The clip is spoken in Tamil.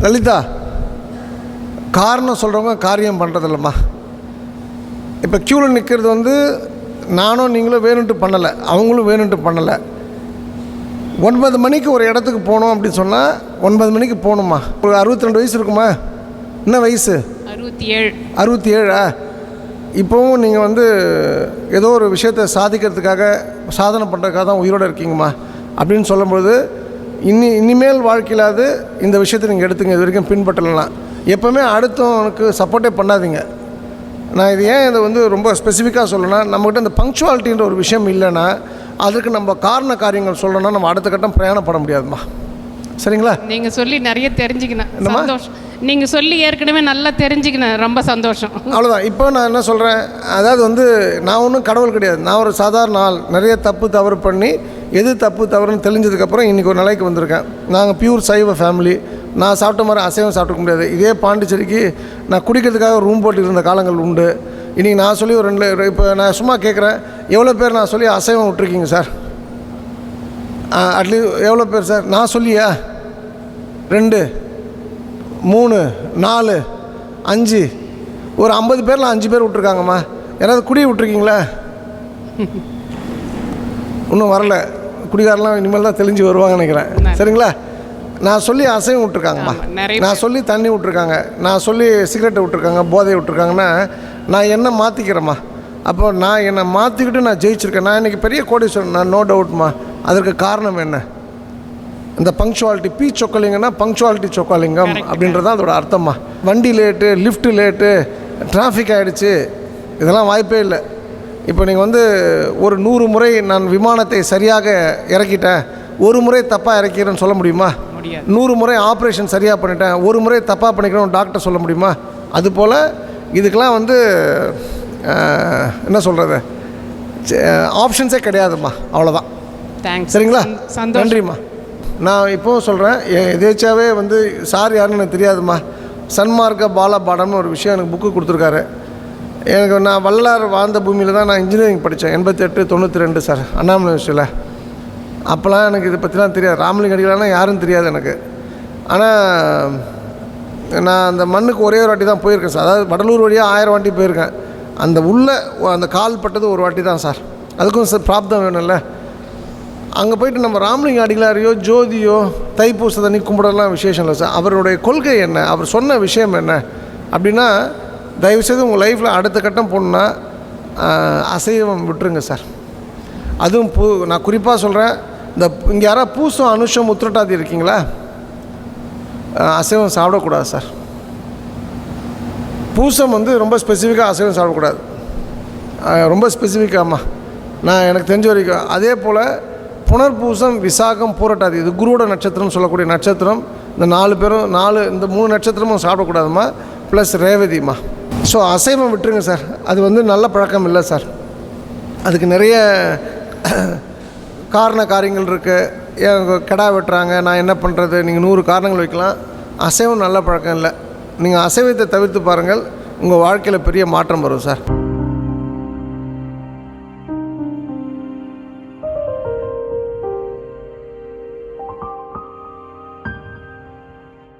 லலிதா, காரணம் சொல்கிறவங்க காரியம் பண்ணுறதில்லம்மா. இப்போ க்யூவில் நிற்கிறது வந்து நானும் நீங்களும் வேணுன்ட்டு பண்ணலை, அவங்களும் வேணுன்ட்டு பண்ணலை. 9 மணிக்கு ஒரு இடத்துக்கு போகணும் அப்படின்னு சொன்னால் 9 மணிக்கு போகணுமா? ஒரு 62 வயசு இருக்குமா? என்ன வயசு? 67. 67ஆ? இப்போவும் நீங்கள் வந்து ஏதோ ஒரு விஷயத்தை சாதிக்கிறதுக்காக, சாதனை பண்ணுறதுக்காக தான் உயிரோடு இருக்கீங்கம்மா அப்படின்னு சொல்லும்போது, இனிமேல் வாழ்க்கையிலாவது இந்த விஷயத்தை நீங்கள் எடுத்துங்க. இது வரைக்கும் பின்பற்றலாம். எப்போவுமே அடுத்தவனுக்கு சப்போர்ட்டே பண்ணாதீங்க. நான் இது ஏன் இதை வந்து ரொம்ப ஸ்பெசிஃபிக்காக சொல்லணும்னா, நம்மக்கிட்ட இந்த பங்க்சுவாலிட்டின்ற ஒரு விஷயம் இல்லைன்னா அதுக்கு நம்ம காரண காரியங்கள் சொல்லணும்னா நம்ம அடுத்த கட்டம் பிரயாணப்பட முடியாதுமா. சரிங்களா? நீங்கள் சொல்லி நிறைய தெரிஞ்சுக்கினேன், சந்தோஷம். நீங்கள் சொல்லி ஏற்கனவே நல்லா தெரிஞ்சுக்கினேன், ரொம்ப சந்தோஷம். அவ்வளோதான். இப்போ நான் என்ன சொல்கிறேன், அதாவது வந்து நான் ஒன்றும் கடவுள் கிடையாது. நான் ஒரு சாதாரண ஆள். நிறைய தவறு பண்ணி எது தவறுன்னு தெரிஞ்சதுக்கப்புறம் இன்றைக்கி ஒரு நிலைக்கு வந்திருக்கேன். நாங்கள் பியூர் சைவ ஃபேமிலி. நான் சாப்பிட்ட மாதிரி அசைவம் சாப்பிட்டுக்க முடியாது. இதே பாண்டிச்சேரிக்கு நான் குடிக்கிறதுக்காக ரூம் போட்டு இருந்த காலங்கள் உண்டு. இன்றைக்கி நான் சொல்லி ஒரு 2 இப்போ நான் சும்மா கேட்குறேன், எவ்வளோ பேர் நான் சொல்லி அசைவம் விட்டுருக்கீங்க சார்? அட்லீஸ்ட் எவ்வளோ பேர் சார்? நான் சொல்லியா 2, 3, 4, 5, ஒரு 50 பேரில் 5 பேர் விட்ருக்காங்கம்மா. யாராவது குடி விட்ருக்கீங்களா? இன்னும் வரல. குடிகாரெலாம் இனிமேல் தான் தெளிஞ்சு வருவாங்கன்னு நினைக்கிறேன். சரிங்களா? நான் சொல்லி அசைவம் விட்ருக்காங்கம்மா, நான் சொல்லி தண்ணி விட்ருக்காங்க, நான் சொல்லி சிகரெட்டை விட்ருக்காங்க, போதை விட்ருக்காங்கன்னா நான் என்ன மாற்றிக்கிறேம்மா. அப்போ நான் என்னை மாற்றிக்கிட்டு நான் ஜெயிச்சிருக்கேன். நான் இன்றைக்கி பெரிய கோடீஸ்வரன், நான் நோ டவுட்மா. அதற்கு காரணம் என்ன? இந்த பங்க்சுவாலிட்டி. பி சொக்கலிங்கன்னா பங்க்சுவாலிட்டி சொக்கலிங்கம் அப்படின்றது அதோட அர்த்தம்மா. வண்டி லேட்டு, லிஃப்ட்டு லேட்டு, டிராஃபிக் ஆகிடுச்சு, இதெல்லாம் வாய்ப்பே இல்லை. இப்போ நீங்கள் வந்து ஒரு 100 முறை நான் விமானத்தை சரியாக இறக்கிட்டேன், ஒரு முறை தப்பாக இறக்கிறேன்னு சொல்ல முடியுமா? 100 முறை ஆப்ரேஷன் சரியாக பண்ணிட்டேன், ஒரு முறை தப்பாக பண்ணிக்கிறேன்னு டாக்டர் சொல்ல முடியுமா? அதுபோல் இதுக்கெல்லாம் வந்து என்ன சொல்கிறது, ஆப்ஷன்ஸே கிடையாதும்மா. அவ்வளோதான். தேங்க்ஸ். சரிங்களா? நன்றிம்மா. நான் இப்போவும் சொல்கிறேன், எதேச்சாவே வந்து சார் யாருன்னு எனக்கு தெரியாதும்மா. சன்மார்க்க பாலபாடம்னு ஒரு விஷயம் எனக்கு புக்கு கொடுத்துருக்காரு. எனக்கு நான் வள்ளலார் வாழ்ந்த பூமியில் தான் நான் இன்ஜினியரிங் படித்தேன். 88, 92 சார், அண்ணாமலை யூனிவர்சிட்டியில். அப்போலாம் எனக்கு இதை பற்றிலாம் தெரியாது. ராமலிங்க அடிகளார்னா யாரும் தெரியாது எனக்கு. ஆனால் நான் அந்த மண்ணுக்கு ஒரே ஒரு வாட்டி தான் போயிருக்கேன் சார். அதாவது வடலூர் வழியாக 1000 வாட்டி போயிருக்கேன். அந்த உள்ளே அந்த கால் பட்டது ஒரு வாட்டி தான் சார். அதுக்கும் சார் பிராப்தம் வேணும்ல. அங்கே போய்ட்டு நம்ம ராமலிங்க அடிகளாரையோ ஜோதியோ தைப்பூச தண்ணி கும்பிடலாம் விசேஷம் இல்லை சார். அவருடைய கொள்கை என்ன, அவர் சொன்ன விஷயம் என்ன அப்படின்னா, தயவுசெய்து உங்கள் லைஃப்பில் அடுத்த கட்டம் போகணுன்னா அசைவம் விட்டுருங்க சார். அதுவும் நான் குறிப்பாக சொல்கிறேன், இங்கே யாராவது பூசம் அனுஷம் உத்திரட்டாதி இருக்கீங்களா? அசைவம் சாப்பிடக்கூடாது சார். பூசம் வந்து ரொம்ப ஸ்பெசிஃபிக்காக அசைவம் சாப்பிடக்கூடாது, ரொம்ப ஸ்பெசிஃபிக்காகம்மா. நான் எனக்கு தெரிஞ்ச வரைக்கும். அதே போல் புனர்பூசம், விசாகம், பூரட்டாதி, இது குருவோட நட்சத்திரம்னு சொல்லக்கூடிய நட்சத்திரம். இந்த 4 பேரும் இந்த 3 நட்சத்திரமும் சாப்பிடக்கூடாதும்மா. ப்ளஸ் ரேவதிம்மா. ஸோ அசைவம் விட்டுருங்க சார். அது வந்து நல்ல பழக்கம் இல்லை சார். அதுக்கு நிறைய காரண காரியங்கள் இருக்குது. ஏன் கிடா வெட்டுறாங்க, நான் என்ன பண்ணுறது, நீங்கள் 100 காரணங்கள் வைக்கலாம். அசைவம் நல்ல பழக்கம் இல்லை. நீங்கள் அசைவத்தை தவிர்த்து பாருங்கள், உங்கள் வாழ்க்கையில் பெரிய மாற்றம் வரும் சார்.